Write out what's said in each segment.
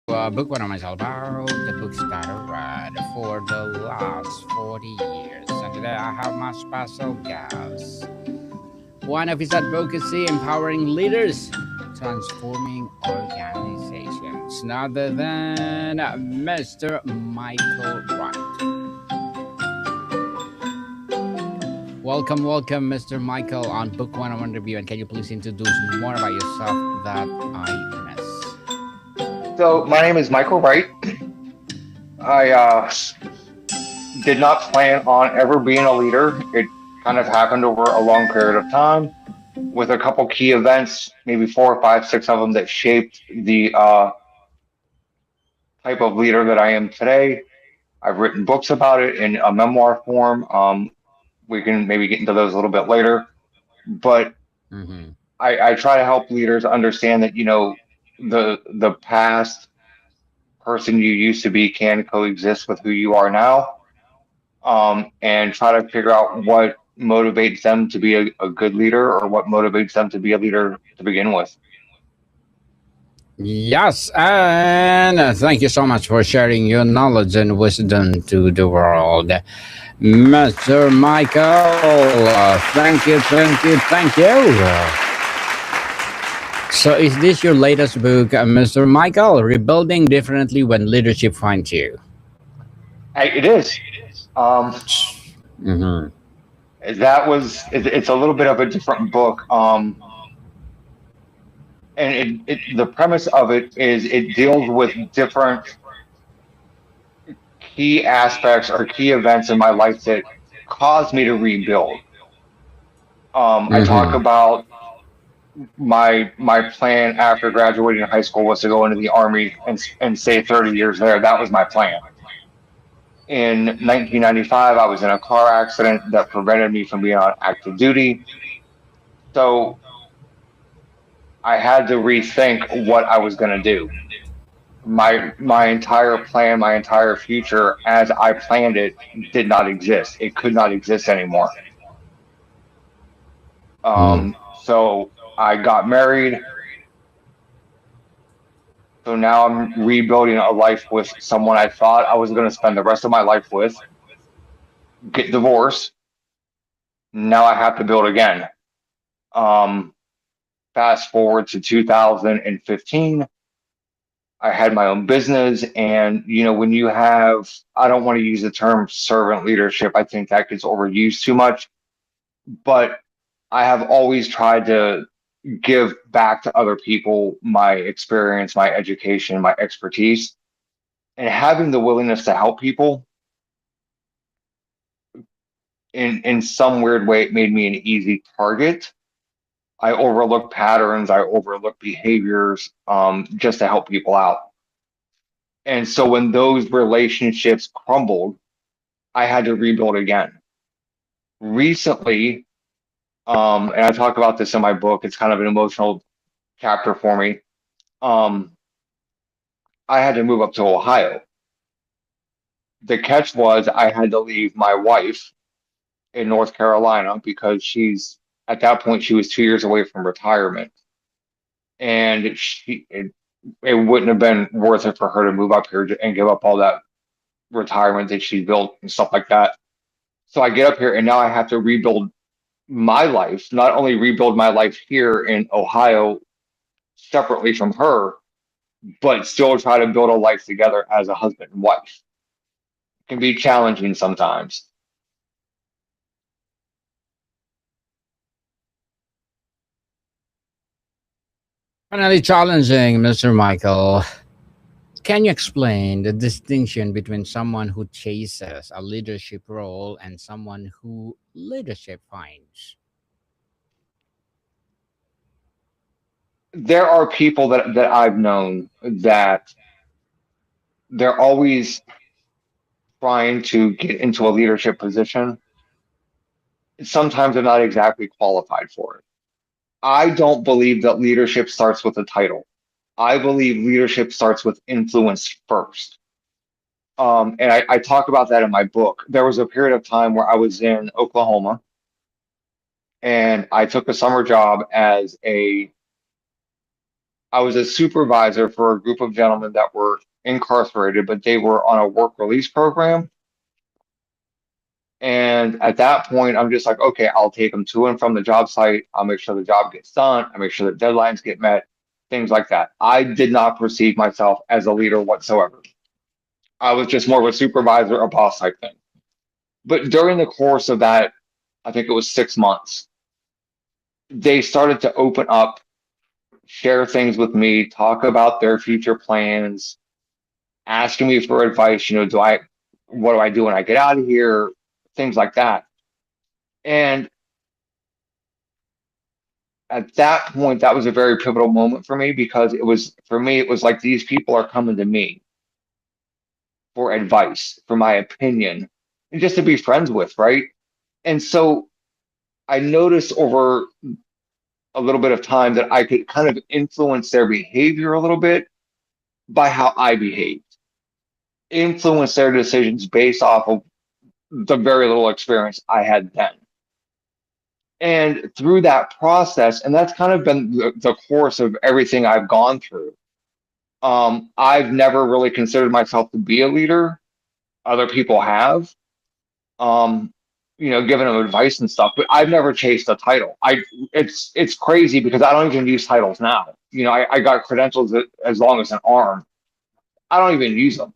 Book what am I all about? The books that I read for the last 40 years. And today I have my special guest. One of his advocacy, empowering leaders, transforming organizations. None other than Mr. Michael Wright. Welcome, Mr. Michael, on Book 101 Review. And can you please introduce more about yourself that I miss? So my name is Michael Wright. I did not plan on ever being a leader. It kind of happened over a long period of time with a couple key events, maybe four or five, six of them that shaped the type of leader that I am today. I've written books about it in a memoir form. We can maybe get into those a little bit later, but Mm-hmm. I try to help leaders understand that the past person you used to be can coexist with who you are now, and try to figure out what motivates them to be a good leader or what motivates them to be a leader to begin with. Yes, and thank you so much for sharing your knowledge and wisdom to the world, Mr. Michael. Thank you. So, is this your latest book, Mr. Michael? Rebuilding differently when leadership finds you. It is. Um, Mm-hmm. it's a little bit of a different book. And the premise of it is it deals with different key aspects or key events in my life that caused me to rebuild. I talk Mm-hmm. about my plan after graduating high school was to go into the army and stay 30 years there. That was my plan. In 1995, I was in a car accident that prevented me from being on active duty. So I had to rethink what I was going to do. My entire plan, my entire future as I planned it did not exist. It could not exist anymore. So I got married. So now I'm rebuilding a life with someone I thought I was going to spend the rest of my life with, get divorced. Now I have to build again. Um, Fast forward to 2015, I had my own business. And, when you have, I don't want to use the term servant leadership, I think that gets overused too much, but I have always tried to give back to other people my experience, my education, my expertise, and having the willingness to help people in some weird way, it made me an easy target. I overlook patterns, I overlook behaviors, just to help people out. And so when those relationships crumbled, I had to rebuild again. Recently, and I talk about this in my book, it's kind of an emotional chapter for me. Um, I had to move up to Ohio. The catch was I had to leave my wife in North Carolina because at that point, she was 2 years away from retirement. And it wouldn't have been worth it for her to move up here and give up all that retirement that she built and stuff like that. So I get up here and now I have to rebuild my life, not only rebuild my life here in Ohio separately from her, but still try to build a life together as a husband and wife. It can be challenging sometimes. Finally, challenging, Mr. Michael. Can you explain the distinction between someone who chases a leadership role and someone who leadership finds? There are people that I've known that they're always trying to get into a leadership position. Sometimes they're not exactly qualified for it. I don't believe that leadership starts with a title. I believe leadership starts with influence first. And I talk about that in my book. There was a period of time where I was in Oklahoma and I took a summer job as a I was a supervisor for a group of gentlemen that were incarcerated, but they were on a work release program. And at that point, I'm just like, okay, I'll take them to and from the job site. I'll make sure the job gets done. I make sure the deadlines get met, things like that. I did not perceive myself as a leader whatsoever. I was just more of a supervisor, a boss type thing. But during the course of that, I think it was 6 months, they started to open up, share things with me, talk about their future plans, asking me for advice. What do I do when I get out of here? Things like that. And at that point, that was a very pivotal moment for me because for me, it was like these people are coming to me for advice, for my opinion, and just to be friends with, right? And so I noticed over a little bit of time that I could kind of influence their behavior a little bit by how I behaved, influence their decisions based off of the very little experience I had then. And through that process, and that's kind of been the course of everything I've gone through. I've never really considered myself to be a leader. Other people have, um, given them advice and stuff, but I've never chased a title. It's crazy because I don't even use titles now. I got credentials as long as an arm. I don't even use them.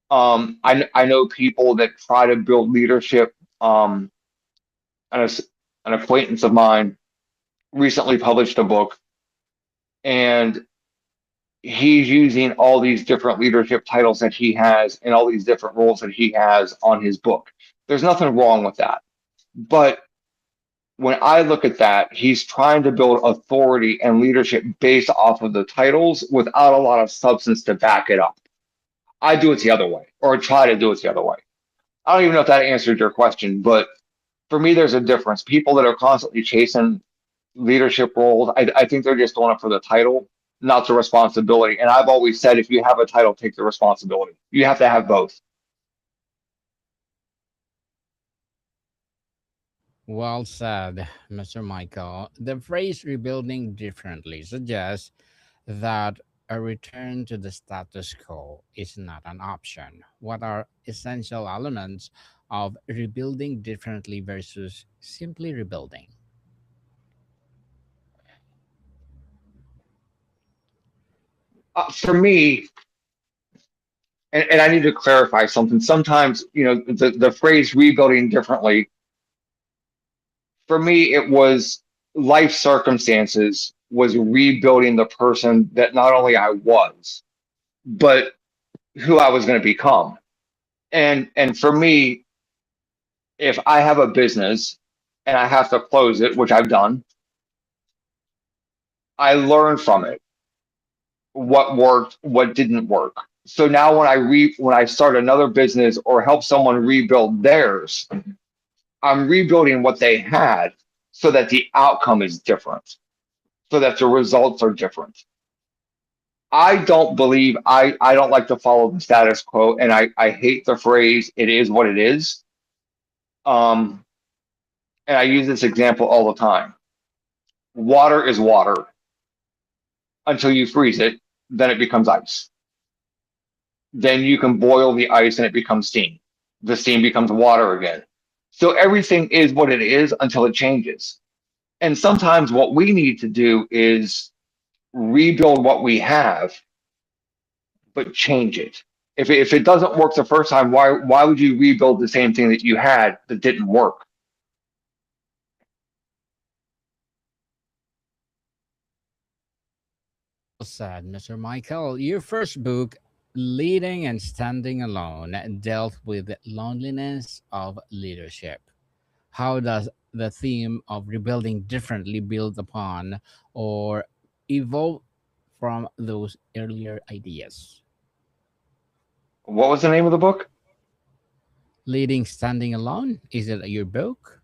I know people that try to build leadership. And an acquaintance of mine recently published a book, and he's using all these different leadership titles that he has and all these different roles that he has on his book. There's nothing wrong with that. But when I look at that, he's trying to build authority and leadership based off of the titles without a lot of substance to back it up. I do it the other way, or try to do it the other way. I don't even know if that answered your question, but for me, there's a difference. People that are constantly chasing leadership roles, I think they're just doing it for the title, not the responsibility. And I've always said, if you have a title, take the responsibility. You have to have both. Well said, Mr. Michael. The phrase rebuilding differently suggests that a return to the status quo is not an option. What are essential elements of rebuilding differently versus simply rebuilding? For me, and I need to clarify something. Sometimes, the phrase rebuilding differently, for me, it was life circumstances was rebuilding the person that not only I was, but who I was going to become. And for me, if I have a business and I have to close it, which I've done, I learn from it what worked, what didn't work. So now when I start another business or help someone rebuild theirs, I'm rebuilding what they had so that the outcome is different, so that the results are different. I don't like to follow the status quo, and I hate the phrase it is what it is. Um and I use this example all the time. Water is water until you freeze it, then it becomes ice. Then you can boil the ice and it becomes steam. The steam becomes water again. So everything is what it is until it changes. And sometimes what we need to do is rebuild what we have, but change it. If it doesn't work the first time, why would you rebuild the same thing that you had that didn't work? Well said, Mr. Michael. Your first book, Leading and Standing Alone, dealt with the loneliness of leadership. How does the theme of rebuilding differently build upon or evolve from those earlier ideas? What was the name of the book? Leading Standing Alone, is it your book?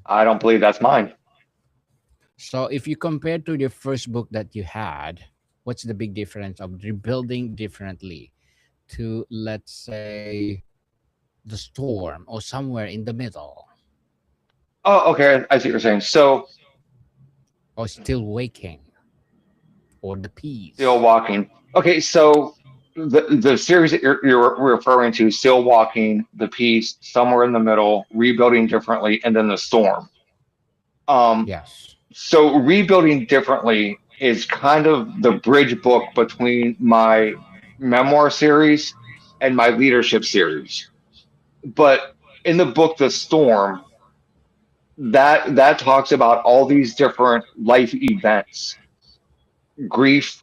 I don't believe that's mine. So if you compare to the first book that you had, what's the big difference of rebuilding differently to, let's say, the storm or somewhere in the middle, Oh, okay. I see what you're saying. So or still waking? or the Still peace? walking. Okay, so the series that you're referring to, Still Walking, The Peace, Somewhere in the Middle, Rebuilding Differently, and then The Storm. Um, Yes. so Rebuilding Differently is kind of the bridge book between my memoir series and my leadership series. But in the book The Storm, that talks about all these different life events, grief,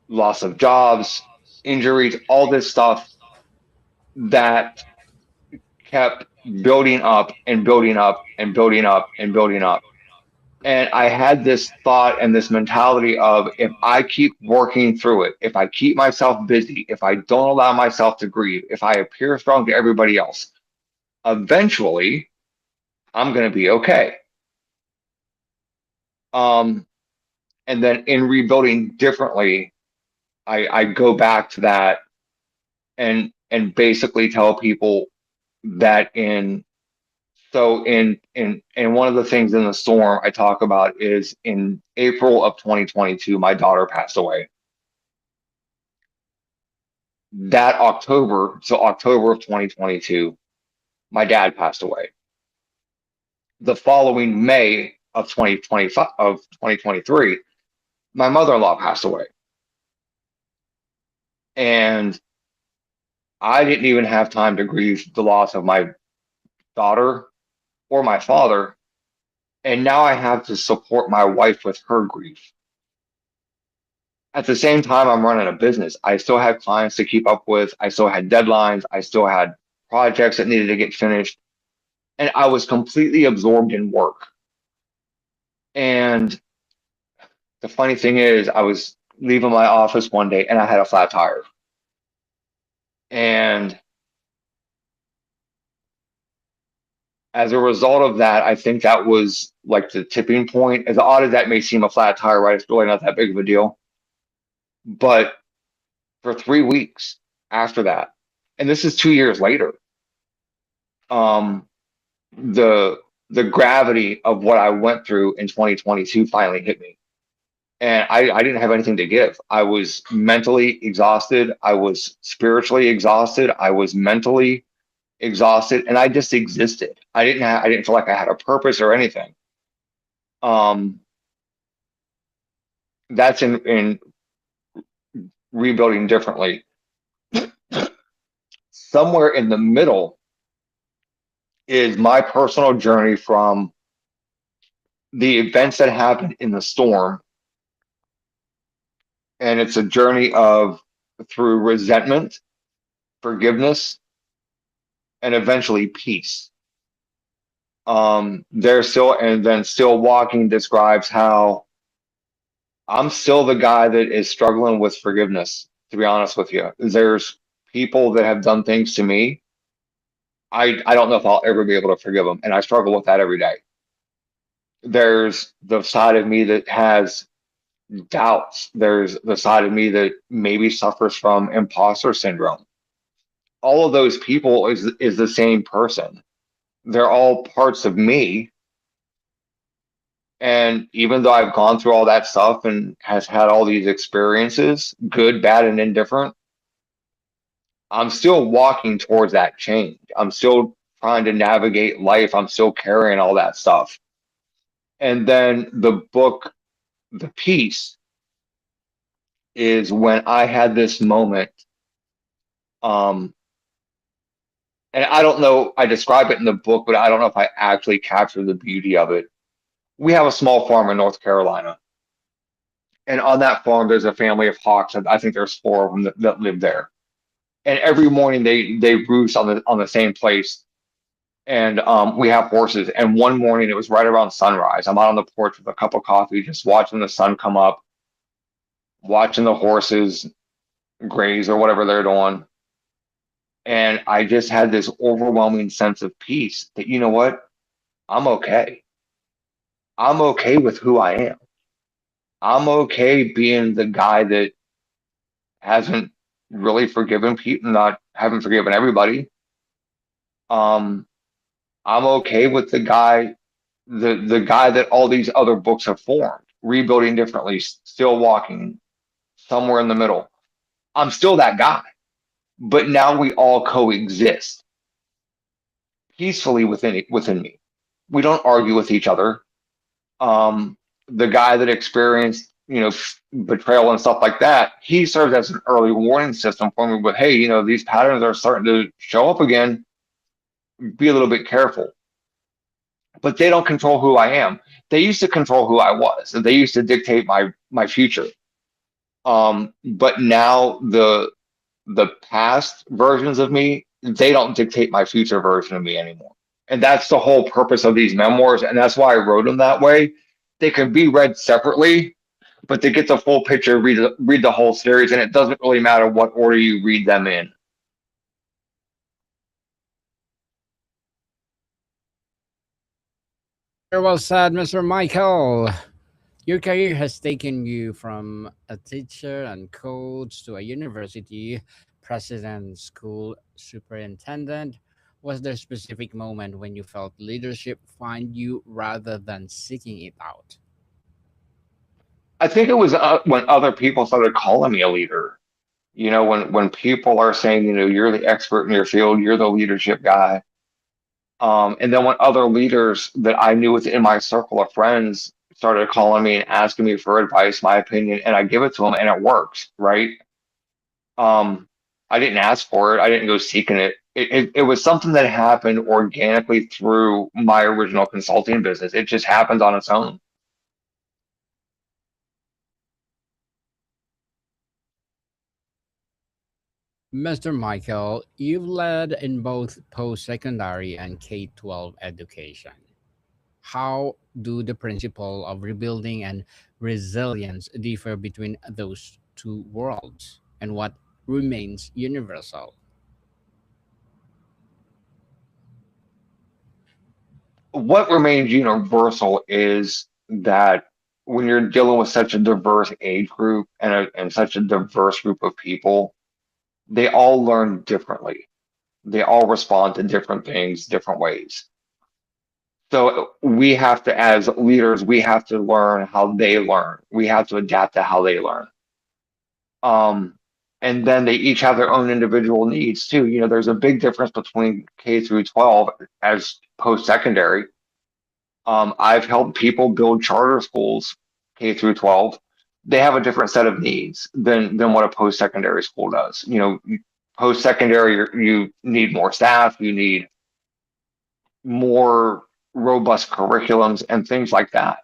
loss of jobs, injuries, all this stuff that kept building up and building up and building up and building up. And I had this thought and this mentality of, if I keep working through it, if I keep myself busy, if I don't allow myself to grieve, if I appear strong to everybody else, eventually I'm going to be okay. Um, and then in rebuilding differently, I go back to that and basically tell people that in one of the things in The Storm I talk about is in April of 2022, my daughter passed away. That October, so October of 2022, my dad passed away. The following May of 2025 of 2023, my mother-in-law passed away. And I didn't even have time to grieve the loss of my daughter or my father. And now I have to support my wife with her grief. At the same time, I'm running a business. I still had clients to keep up with. I still had deadlines. I still had projects that needed to get finished. And I was completely absorbed in work. And the funny thing is, I was leaving my office one day and I had a flat tire. And as a result of that, I think that was like the tipping point. As odd as that may seem, a flat tire, right? It's really not that big of a deal. But for 3 weeks after that, and this is 2 years later, um, the the gravity of what I went through in 2022 finally hit me. And I didn't have anything to give. I was mentally exhausted. I was spiritually exhausted. I was mentally exhausted, and I just existed. I didn't feel like I had a purpose or anything. Um, that's in rebuilding differently. Somewhere in the middle is my personal journey from the events that happened in the storm, and it's a journey of through resentment, forgiveness, and eventually peace. There's still, and then Still Walking describes how I'm still the guy that is struggling with forgiveness, to be honest with you. There's people that have done things to me. I don't know if I'll ever be able to forgive them, and I struggle with that every day. There's the side of me that has doubts. There's the side of me that maybe suffers from imposter syndrome. All of those people is the same person. They're all parts of me. And even though I've gone through all that stuff and has had all these experiences, good, bad, and indifferent, I'm still walking towards that change. I'm still trying to navigate life. I'm still carrying all that stuff. And then the book, The Peace, is when I had this moment. Um, and I don't know, I describe it in the book, but I don't know if I actually capture the beauty of it. We have a small farm in North Carolina. And on that farm, there's a family of hawks. I think there's four of them that live there. And every morning they roost on the same place. And we have horses. And one morning it was right around sunrise. I'm out on the porch with a cup of coffee, just watching the sun come up, watching the horses graze or whatever they're doing. And I just had this overwhelming sense of peace that, you know what? I'm okay. I'm okay with who I am. I'm okay being the guy that hasn't really forgiven people, not haven't forgiven everybody. Um, I'm okay with the guy that all these other books have formed. rebuilding differently, still walking somewhere in the middle. I'm still that guy, but now we all coexist peacefully within me. We don't argue with each other. The guy that experienced, betrayal and stuff like that, he serves as an early warning system for me. But hey, these patterns are starting to show up again. Be a little bit careful. But they don't control who I am. They used to control who I was, and they used to dictate my future. But now the past versions of me, they don't dictate my future version of me anymore. And that's the whole purpose of these memoirs, and that's why I wrote them that way. They can be read separately, but to get the full picture, read the whole series, and it doesn't really matter what order you read them in. Very well said, Mr. Michael. Your career has taken you from a teacher and coach to a university president, school superintendent. Was there a specific moment when you felt leadership find you rather than seeking it out? I think it was when other people started calling me a leader. When people are saying, you're the expert in your field, you're the leadership guy. And then when other leaders that I knew within my circle of friends started calling me and asking me for advice, my opinion, and I give it to them, and it works, right? Um, I didn't ask for it. I didn't go seeking it. It was something that happened organically through my original consulting business. It just happened on its own. Mr. Michael, you've led in both post secondary and K 12 education. How do the principle of rebuilding and resilience differ between those two worlds, and what remains universal? What remains universal is that when you're dealing with such a diverse age group and such a diverse group of people, they all learn differently. They all respond to different things, different ways. So we have to, as leaders, we have to learn how they learn. We have to adapt to how they learn. Um, and then they each have their own individual needs too. There's a big difference between K through 12 as post-secondary. I've helped people build charter schools, K through 12. They have a different set of needs than what a post-secondary school does. Post-secondary, you need more staff, you need more robust curriculums and things like that.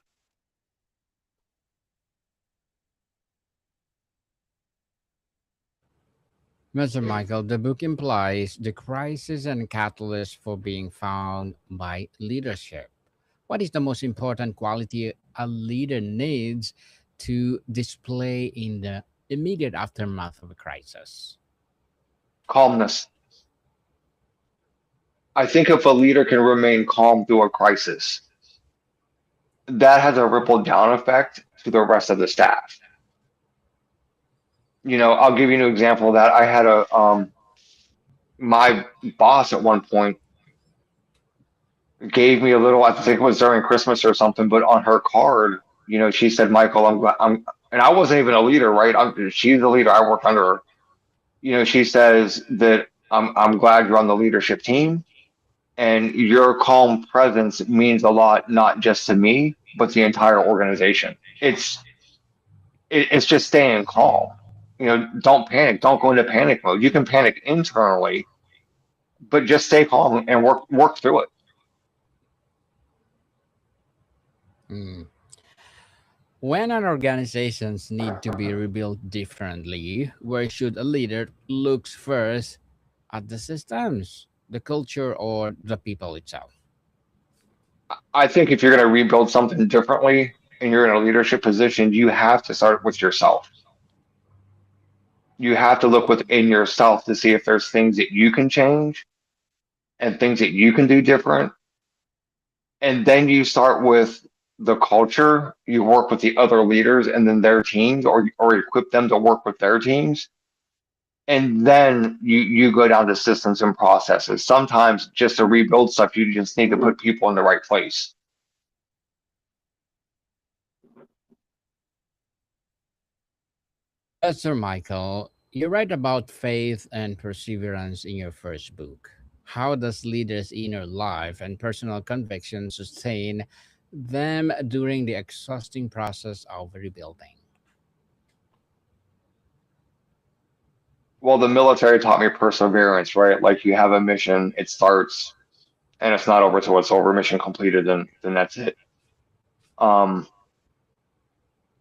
Mr. Michael, the book implies the crisis and catalyst for being found by leadership. What is the most important quality a leader needs to display in the immediate aftermath of a crisis? Calmness. I think if a leader can remain calm through a crisis, that has a ripple down effect to the rest of the staff. I'll give you an example of that. I had my boss at one point gave me a little, I think it was during Christmas or something, but on her card, she said, Michael, I'm glad and I wasn't even a leader, right? She's the leader. I work under her. She says that I'm glad you're on the leadership team, and your calm presence means a lot, not just to me, but the entire organization. It's just staying calm. Don't panic. Don't go into panic mode. You can panic internally, but just stay calm and work through it. Mm. When an organizations need to be rebuilt differently, where should a leader look first, at the systems, the culture, or the people itself? I think if you're going to rebuild something differently and you're in a leadership position, you have to start with yourself. You have to look within yourself to see if there's things that you can change and things that you can do different. And then you start with the culture, you work with the other leaders and then their teams, or equip them to work with their teams. And then you go down to systems and processes. Sometimes just to rebuild stuff, you just need to put people in the right place. Sir Michael, you write about faith and perseverance in your first book. How does leaders' inner life and personal conviction sustain them during the exhausting process of rebuilding? Well, the military taught me perseverance, right? Like you have a mission, it starts and it's not over till it's over, mission completed, and then that's it. Um,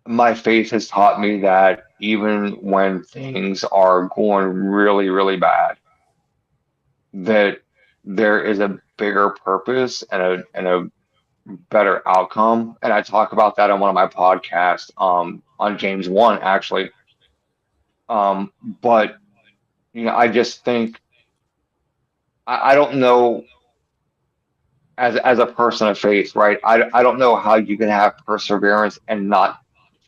my faith has taught me that even when things are going really, really bad, that there is a bigger purpose and a better outcome. And I talk about that on one of my podcasts, on James 1, actually. But I just think I don't know as a person of faith, right? I don't know how you can have perseverance and not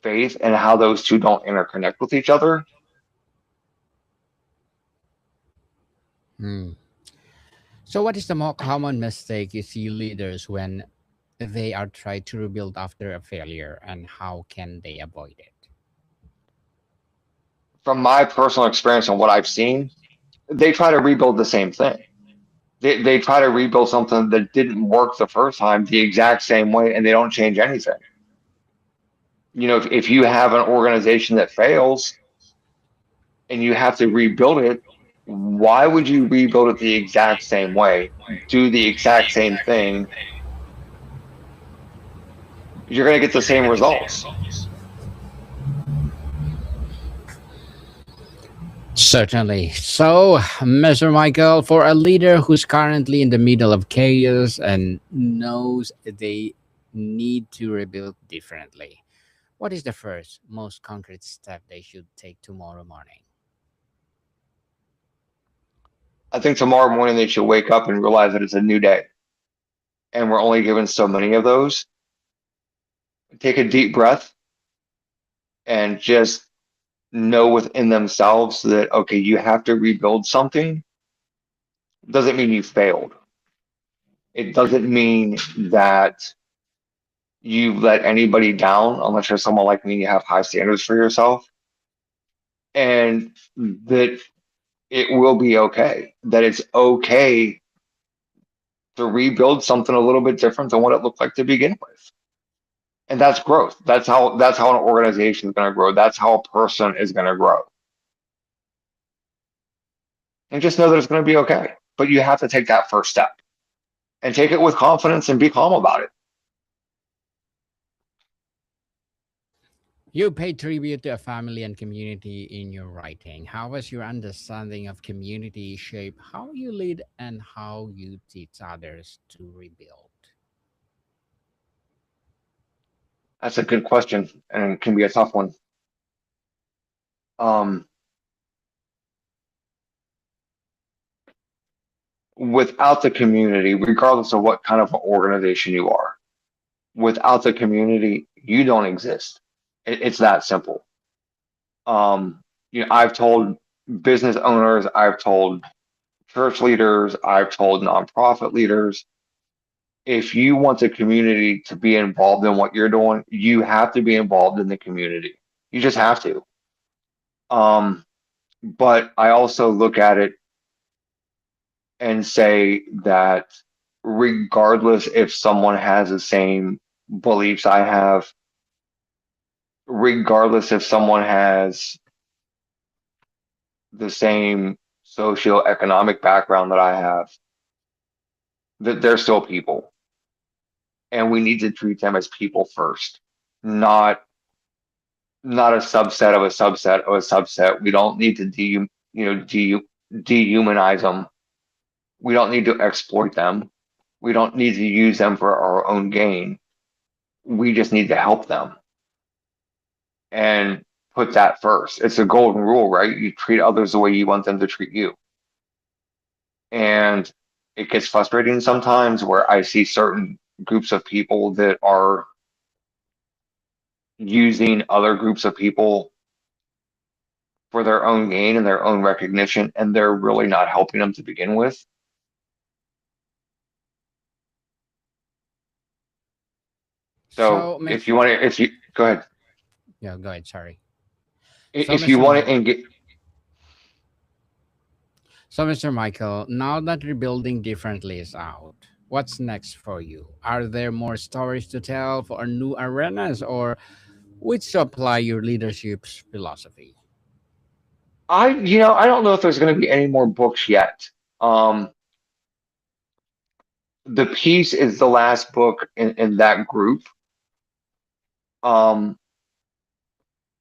faith, and how those two don't interconnect with each other. Hmm. So, what is the more common mistake you see leaders when they are trying to rebuild after a failure, and how can they avoid it? From my personal experience and what I've seen, they try to rebuild the same thing. They try to rebuild something that didn't work the first time the exact same way, and they don't change anything. If you have an organization that fails and you have to rebuild it, why would you rebuild it the exact same way, do the exact same thing? You're going to get the same results. Certainly. So, Mr. Michael, for a leader who's currently in the middle of chaos and knows they need to rebuild differently, what is the first, most concrete step they should take tomorrow morning? I think tomorrow morning they should wake up and realize that it's a new day, and we're only given so many of those. Take a deep breath and just know within themselves that, okay, you have to rebuild something. Doesn't mean you failed. It doesn't mean that you let anybody down unless you're someone like me and you have high standards for yourself, and that it will be okay, that it's okay to rebuild something a little bit different than what it looked like to begin with. And that's growth. That's how an organization is going to grow. That's how a person is going to grow. And just know that it's going to be okay. But you have to take that first step and take it with confidence and be calm about it. You pay tribute to a family and community in your writing. How has your understanding of community shape how you lead and how you teach others to rebuild? That's a good question and can be a tough one. Um, Without the community, regardless of what kind of organization you are, without the community, you don't exist. It's that simple. I've told business owners, I've told church leaders, I've told nonprofit leaders, if you want the community to be involved in what you're doing, you have to be involved in the community. You just have to. Um, but I also look at it and say that regardless if someone has the same beliefs I have, regardless if someone has the same socioeconomic background that I have, that they're still people. And we need to treat them as people first, not not a subset of a subset of a subset. We don't need to dehumanize them. We don't need to exploit them. We don't need to use them for our own gain. We just need to help them and put that first. It's a golden rule, right? You treat others the way you want them to treat you. And it gets frustrating sometimes where I see certain groups of people that are using other groups of people for their own gain and their own recognition, and they're really not helping them to begin with. So So, if you want to, if you go ahead. yeah, go ahead. Sorry. So, If you Mr. want Mike, to engage, so Mr. Michael, now that rebuilding differently is out, what's next for you? Are there more stories to tell for new arenas, or which apply your leadership's philosophy? I don't know if there's going to be any more books yet. Um, the Peace is the last book in that group. Um,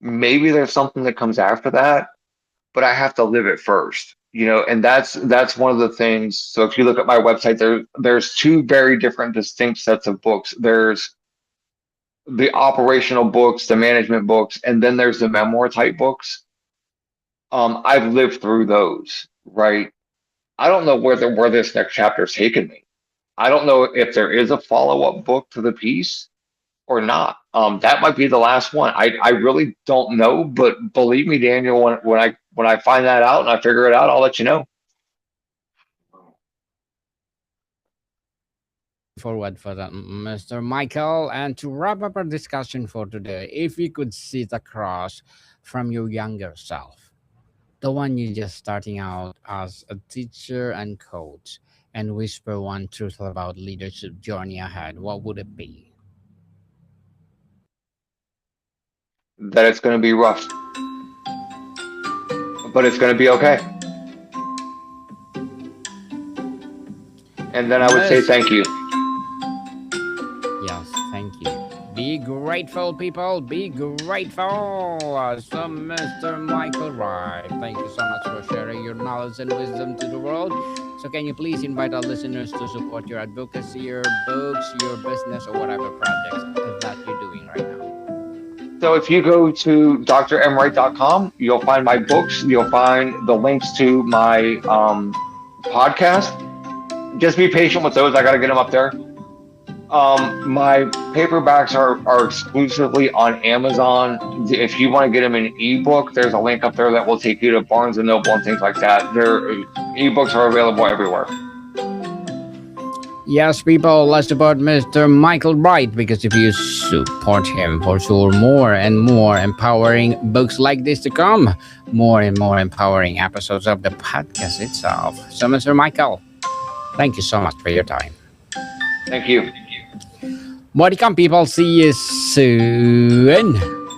Maybe there's something that comes after that, but I have to live it first. And that's one of the things. So if you look at my website, there's two very different distinct sets of books. There's the operational books, the management books, and then there's the memoir type books. I've lived through those, right? I don't know where this next chapter is taking me. I don't know if there is a follow-up book to the piece or not. That might be the last one. I really don't know, but believe me, Daniel, when I find that out and I figure it out, I'll let you know. Forward for that, Mr. Michael. And to wrap up our discussion for today, if you could sit across from your younger self, the one you just starting out as a teacher and coach, and whisper one truth about leadership journey ahead, what would it be? That it's going to be rough, but it's going to be okay. And then I would say Miss, thank you. yes, thank you. Be grateful, people. Be grateful. So, Mr. Michael Wright, thank you so much for sharing your knowledge and wisdom to the world. So, can you please invite our listeners to support your advocacy, your books, your business, or whatever projects that you're doing right now? So if you go to drmwright.com, you'll find my books. You'll find the links to my podcast. Just be patient with those. I got to get them up there. My paperbacks are exclusively on Amazon. If you want to get them in ebook, there's a link up there that will take you to Barnes and Noble and things like that. Ebooks are available everywhere. Yes, people, let's support Mr. Michael Wright because if you support him, for sure, more and more empowering books like this to come, more and more empowering episodes of the podcast itself. So, Mr. Michael, thank you so much for your time. Thank you. Welcome, people. See you soon.